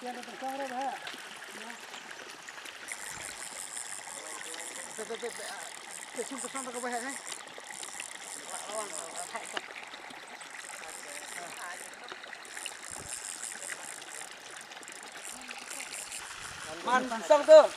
tiền được cho đâu hả? Để chung cái xong nó có về này. Man xong chưa?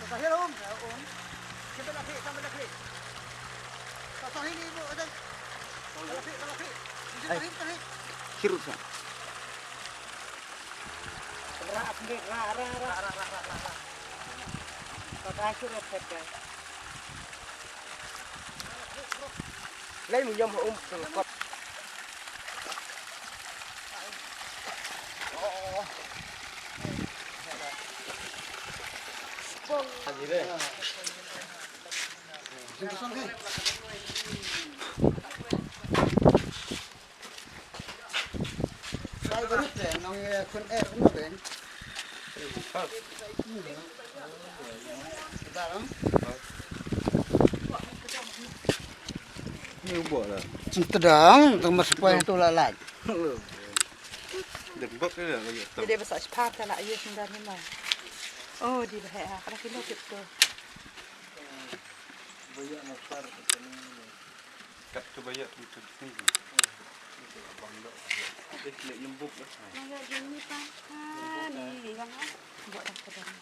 Có hết không? Ổn. Cái bên là khỉ, sang bên là khỉ. Sao hít đi bộ ở đây. Bên là khỉ. Hít. Kirut sa. Ra. Pakai surat saja. Lấy một dòng ôm cột. Gì đây? Đây có hết rẻ, nó con em cũng được đến. Nhiều bữa rồi. Sedang, tengah supaya itu lalat. Đừng bớt cái rồi. Jadi besar cepat kalau ayah sudah ni mah. Oh di bahaya, kalau kita gitu. Cắt cho bây giờ thì thực thi. Để lembut. Mangga gini pak, ni yang buat apa dah?